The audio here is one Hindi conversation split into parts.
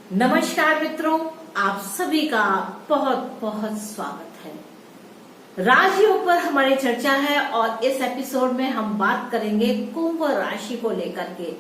नमस्कार मित्रों, आप सभी का बहुत बहुत स्वागत है। राजयोग पर हमारी चर्चा है और इस एपिसोड में हम बात करेंगे कुंभ राशि को लेकर के,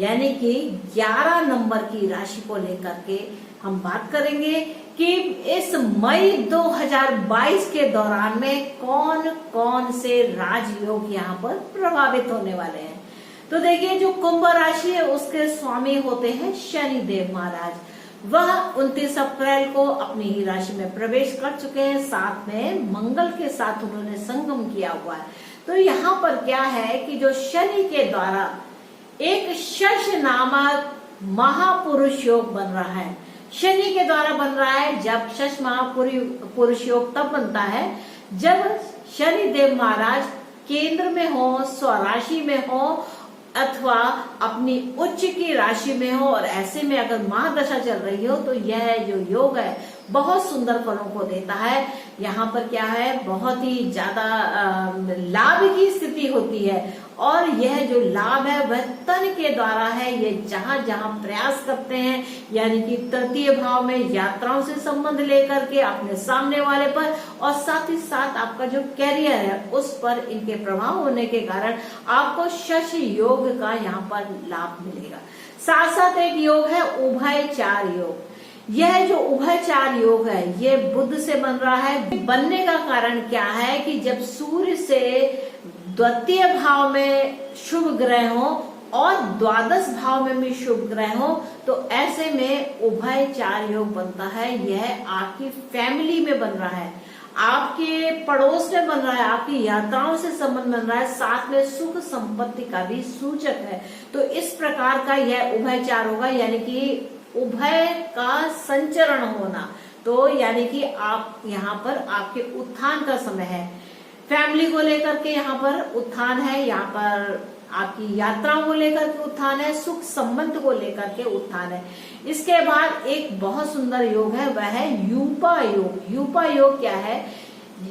यानी कि 11 नंबर की राशि को लेकर के हम बात करेंगे कि इस मई 2022 के दौरान में कौन कौन से राजयोग यहाँ पर प्रभावित होने वाले हैं। तो देखिए, जो कुंभ राशि है उसके स्वामी होते हैं शनि देव महाराज। वह 29 अप्रैल को अपनी ही राशि में प्रवेश कर चुके हैं, साथ में मंगल के साथ उन्होंने संगम किया हुआ है। तो यहाँ पर क्या है कि जो शनि के द्वारा एक शश नामक महापुरुष योग बन रहा है, शनि के द्वारा बन रहा है। जब शश महापुरुष योग तब बनता है जब शनि देव महाराज केंद्र में हो, स्वराशि में हो अथवा अपनी उच्च की राशि में हो, और ऐसे में अगर महादशा चल रही हो तो यह जो योग है बहुत सुंदर फलों को देता है। यहाँ पर क्या है, बहुत ही ज्यादा लाभ की स्थिति होती है, और यह जो लाभ है वह तन के द्वारा है। ये जहां जहां प्रयास करते हैं, यानी कि तृतीय भाव में यात्राओं से संबंध लेकर के अपने सामने वाले पर, और साथ ही साथ आपका जो कैरियर है उस पर इनके प्रभाव होने के कारण आपको शश योग का यहाँ पर लाभ मिलेगा। साथ साथ एक योग है उभयचार योग। यह जो उभयचार योग है ये बुध से बन रहा है। बनने का कारण क्या है कि जब सूर्य से द्वितीय भाव में शुभ ग्रह हो और द्वादश भाव में भी शुभ ग्रह हो, तो ऐसे में उभयचार योग बनता है। यह आपकी फैमिली में बन रहा है, आपके पड़ोस में बन रहा है, आपकी यात्राओं से संबंध बन रहा है, साथ में सुख संपत्ति का भी सूचक है। तो इस प्रकार का यह उभयचार होगा, यानी कि उभय का संचरण होना। तो यानी कि आप यहाँ पर आपके उत्थान का समय है, फैमिली को लेकर के यहाँ पर उत्थान है, यहाँ पर आपकी यात्राओं को लेकर के उत्थान है, सुख संबंध को लेकर के उत्थान है। इसके बाद एक बहुत सुंदर योग है, वह है यूपा योग। यूपा योग क्या है,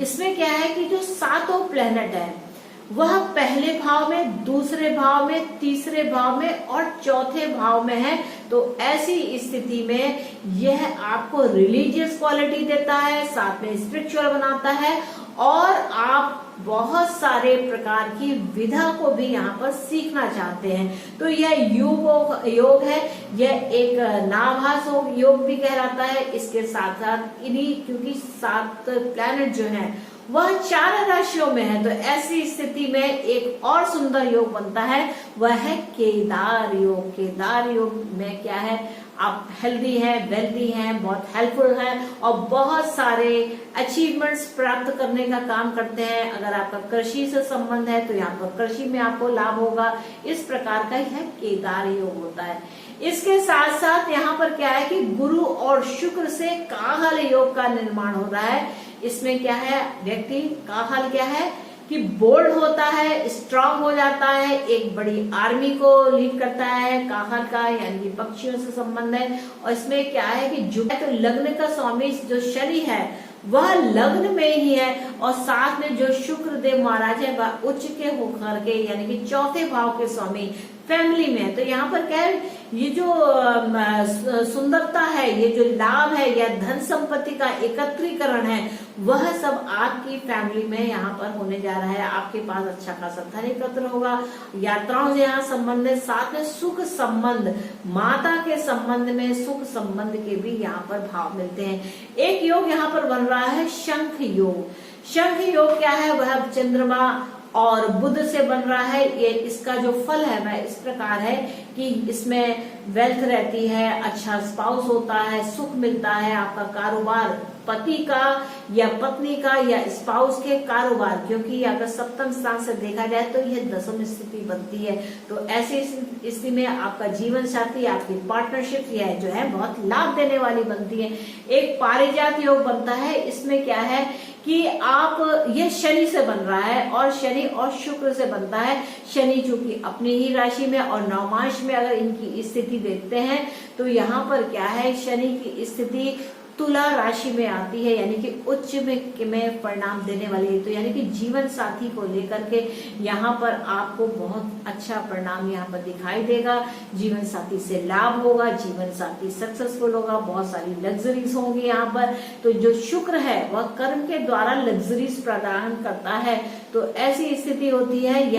इसमें क्या है कि जो सातों प्लेनेट है वह पहले भाव में, दूसरे भाव में, तीसरे भाव में और चौथे भाव में है। तो ऐसी स्थिति में यह आपको रिलीजियस क्वालिटी देता है, साथ में स्पिरिचुअल बनाता है, और आप बहुत सारे प्रकार की विधा को भी यहाँ पर सीखना चाहते हैं। तो यह योग है, यह एक नाभास योग भी कहलाता है। इसके साथ साथ इन्हीं, क्योंकि 7 प्लैनेट जो हैं वह 4 राशियों में है, तो ऐसी स्थिति में एक और सुंदर योग बनता है, वह है केदार योग। केदार योग में क्या है, आप हेल्दी हैं, वेल्दी हैं, बहुत हेल्पफुल हैं और बहुत सारे अचीवमेंट्स प्राप्त करने का काम करते हैं। अगर आपका कृषि से संबंध है तो यहाँ पर कृषि में आपको लाभ होगा। इस प्रकार का यह केदार योग होता है। इसके साथ साथ यहाँ पर क्या है कि गुरु और शुक्र से काहल योग का निर्माण हो रहा है। इसमें क्या है, व्यक्ति काहल क्या है कि बोल्ड होता है, स्ट्रांग हो जाता है, एक बड़ी आर्मी को लीड करता है। काहल का यानी कि पक्षियों से संबंध है। और इसमें क्या है कि जो तो लग्न का स्वामी जो शनि है वह लग्न में ही है, और साथ में जो शुक्र देव महाराज है वह उच्च के होकर के यानी कि चौथे भाव के स्वामी फैमिली में है। तो यहाँ पर क्या है, ये जो सुंदरता है, ये जो लाभ है या धन संपत्ति का एकत्रीकरण है, वह सब आपकी फैमिली में यहाँ पर होने जा रहा है। आपके पास अच्छा खासा धन एकत्र होगा, यात्राओं से यहाँ संबंधित, साथ में सुख संबंध, माता के संबंध में सुख संबंध के भी यहाँ पर भाव मिलते हैं। एक योग यहाँ पर बन रहा है शंख योग। शंख योग क्या है, वह चंद्रमा और बुध से बन रहा है। ये इसका जो फल है वह इस प्रकार है कि इसमें वेल्थ रहती है, अच्छा स्पाउस होता है, सुख मिलता है, आपका कारोबार पति का या पत्नी का या स्पाउस के कारोबार, क्योंकि अगर सप्तम स्थान से देखा जाए तो यह दसम स्थिति बनती है। तो ऐसी स्थिति में आपका जीवन साथी, आपकी पार्टनरशिप यह जो है बहुत लाभ देने वाली बनती है। एक पारिजात योग बनता है। इसमें क्या है कि आप, ये शनि से बन रहा है और शनि और शुक्र से बनता है। शनि चूंकि अपनी ही राशि में और नवमांश में अगर इनकी स्थिति देखते हैं तो यहाँ पर क्या है, शनि की स्थिति तुला राशि में आती है, यानी कि उच्च में परिणाम देने वाली है। तो यानी कि जीवन साथी को लेकर के यहाँ पर आपको बहुत अच्छा परिणाम यहाँ पर दिखाई देगा। जीवन साथी से लाभ होगा, जीवन साथी सक्सेसफुल होगा, बहुत सारी लग्जरीज होंगी यहाँ पर। तो जो शुक्र है वह कर्म के द्वारा लग्जरीज प्रदान करता है। तो ऐसी स्थिति होती है।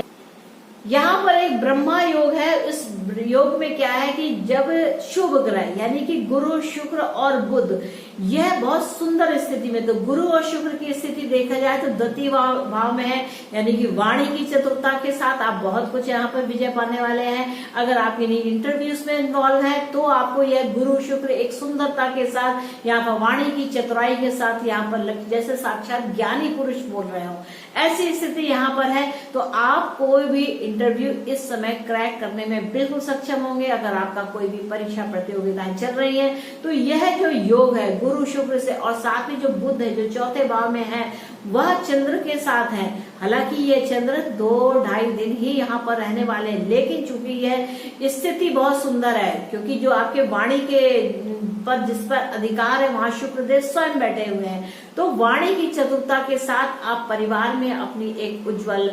यहाँ पर एक ब्रह्मा योग है। इस योग में क्या है कि जब शुभ ग्रह यानी कि गुरु, शुक्र और बुध, यह बहुत सुंदर स्थिति में, तो गुरु और शुक्र की स्थिति देखा जाए तो द्वितीय भाव में है, यानी कि वाणी की चतुरता के साथ आप बहुत कुछ यहाँ पर विजय पाने वाले हैं। अगर आप इन्हीं इंटरव्यूज में इन्वॉल्व है तो आपको यह गुरु शुक्र एक सुंदरता के साथ, यहाँ पर वाणी की चतुराई के साथ, यहाँ पर जैसे साक्षात ज्ञानी पुरुष बोल रहे हो, ऐसी स्थिति यहाँ पर है। तो आप कोई भी इंटरव्यू इस समय क्रैक करने में बिल्कुल सक्षम होंगे। अगर आपका कोई भी परीक्षा प्रतियोगिताएं चल रही है तो यह जो योग है गुरु शुक्र से, और साथ में जो बुध है जो चौथे भाव में है, वह चंद्र के साथ है। हालांकि ये चंद्र 2-2.5 दिन ही यहाँ पर रहने वाले हैं, लेकिन चूंकि यह स्थिति बहुत सुंदर है, क्योंकि जो आपके वाणी के पर जिस पर अधिकार है वहां शुक्रदेव स्वयं बैठे हुए हैं। तो वाणी की चतुरता के साथ आप परिवार में अपनी एक उज्जवल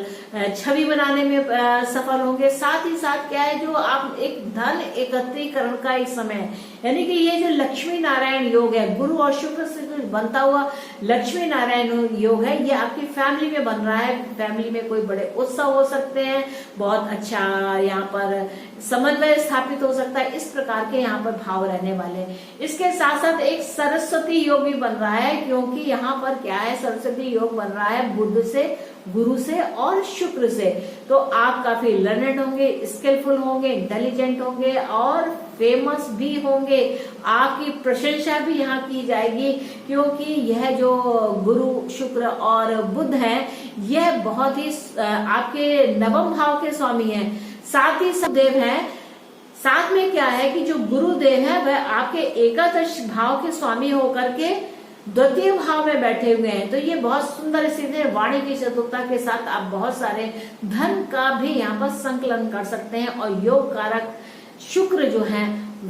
छवि बनाने में सफल होंगे। साथ ही साथ क्या है, जो आप एक धन एकत्रीकरण का एक समय, यानी कि ये जो लक्ष्मी नारायण योग है, गुरु और शुक्र से बनता हुआ लक्ष्मी नारायण योग है, ये आपकी फैमिली में बन रहा है। फैमिली में कोई बड़े उत्सव हो सकते हैं, बहुत अच्छा यहाँ पर समन्वय स्थापित हो सकता है, इस प्रकार के यहाँ पर भाव रहने वाले हैं। इसके साथ साथ एक सरस्वती योग भी बन रहा है, क्योंकि यहाँ पर क्या है, सरस्वती योग बन रहा है बुध से, गुरु से और शुक्र से। तो आप काफी लर्नेड होंगे, स्किलफुल होंगे, इंटेलिजेंट होंगे और फेमस भी होंगे। आपकी प्रशंसा भी यहाँ की जाएगी, क्योंकि यह जो गुरु शुक्र और बुध है, यह बहुत ही आपके नवम भाव के स्वामी हैं। साथ ही देव है। साथ में क्या है कि जो गुरुदेव है वह आपके एकादश भाव के स्वामी होकर के द्वितीय भाव में बैठे हुए हैं। तो ये बहुत सुंदर स्थिति है। वाणी की चतुरता के साथ आप बहुत सारे धन का भी यहाँ पर संकलन कर सकते हैं। और योग कारक शुक्र जो है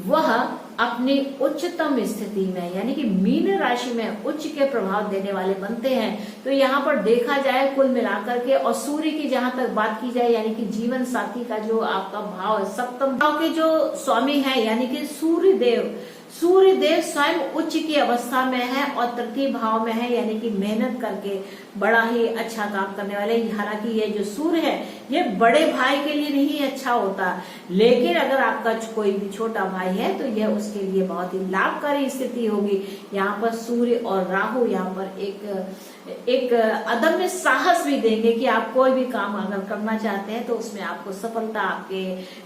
वह अपनी उच्चतम स्थिति में, यानी कि मीन राशि में उच्च के प्रभाव देने वाले बनते हैं। तो यहाँ पर देखा जाए कुल मिलाकर के, और सूर्य की जहां तक बात की जाए, यानी कि जीवन साथी का जो आपका भाव है, सप्तम भाव के जो स्वामी है, यानी कि सूर्यदेव स्वयं उच्च की अवस्था में है और तृतीय भाव में है, यानी कि मेहनत करके बड़ा ही अच्छा काम करने वाले। हालांकि ये जो सूर्य है ये बड़े भाई के लिए नहीं अच्छा होता, लेकिन अगर आपका कोई भी छोटा भाई है तो यह उसके लिए बहुत ही लाभकारी स्थिति होगी। यहाँ पर सूर्य और राहु यहाँ पर एक अदम्य साहस भी देंगे कि आप कोई भी काम अगर करना चाहते हैं तो उसमें आपको सफलता आपके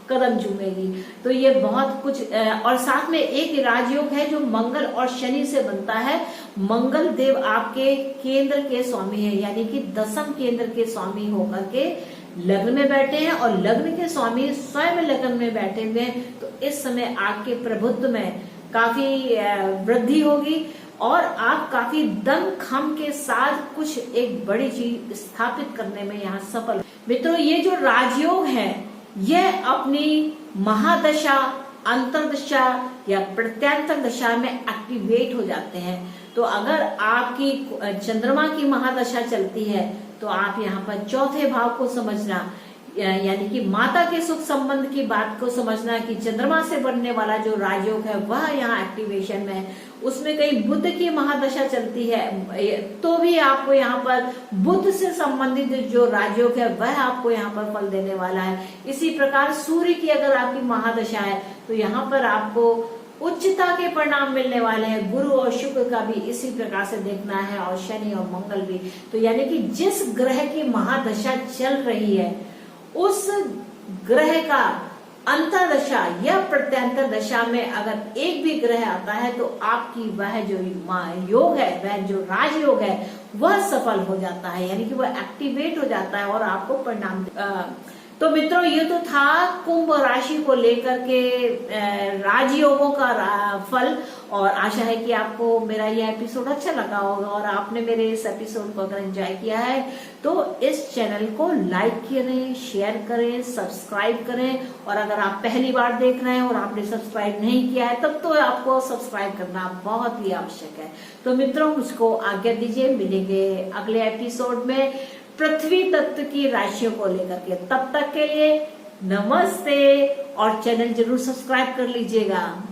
कदम चूमेगी। तो ये बहुत कुछ, और साथ में एक राजयोग है जो मंगल और शनि से बनता है। मंगल देव आपके केंद्र के स्वामी है, यानी कि दशम केंद्र के स्वामी होकर के लग्न में बैठे हैं, और लग्न के स्वामी स्वयं लग्न में बैठे हुए हैं। तो इस समय आपके प्रभुत्व में काफी वृद्धि होगी और आप काफी दम खम के साथ कुछ एक बड़ी चीज स्थापित करने में यहाँ सफल। मित्रों, ये जो राजयोग है यह अपनी महादशा, अंतरदशा या प्रत्यंतर दशा में एक्टिवेट हो जाते हैं। तो अगर आपकी चंद्रमा की महादशा चलती है तो आप यहाँ पर चौथे भाव को समझना, यानी कि माता के सुख संबंध की बात को समझना कि चंद्रमा से बनने वाला जो राजयोग है वह यहाँ एक्टिवेशन में है। उसमें कहीं बुध की महादशा चलती है तो भी आपको यहाँ पर बुध से संबंधित जो राजयोग है वह आपको यहाँ पर फल देने वाला है। इसी प्रकार सूर्य की अगर आपकी महादशा है तो यहाँ पर आपको उच्चता के परिणाम मिलने वाले हैं। गुरु और शुक्र का भी इसी प्रकार से देखना है, और शनि और मंगल भी। तो यानी कि जिस ग्रह की महादशा चल रही है उस ग्रह का अंतरदशा या प्रत्यंतर दशा में अगर एक भी ग्रह आता है तो आपकी वह जो योग है, वह जो राजयोग है वह सफल हो जाता है, यानी कि वह एक्टिवेट हो जाता है और आपको परिणाम। तो मित्रों, ये तो था कुंभ राशि को लेकर के राजयोगों का फल। और आशा है कि आपको मेरा यह एपिसोड अच्छा लगा होगा और आपने मेरे इस एपिसोड को अगर एंजॉय किया है तो इस चैनल को लाइक करें, शेयर करें, सब्सक्राइब करें। और अगर आप पहली बार देख रहे हैं और आपने सब्सक्राइब नहीं किया है तब तो आपको सब्सक्राइब करना बहुत ही आवश्यक है। तो मित्रों, मुझको आज्ञा दीजिए, मिलेंगे अगले एपिसोड में पृथ्वी तत्व की राशियों को लेकर के। तब तक के लिए नमस्ते और चैनल जरूर सब्सक्राइब कर लीजिएगा।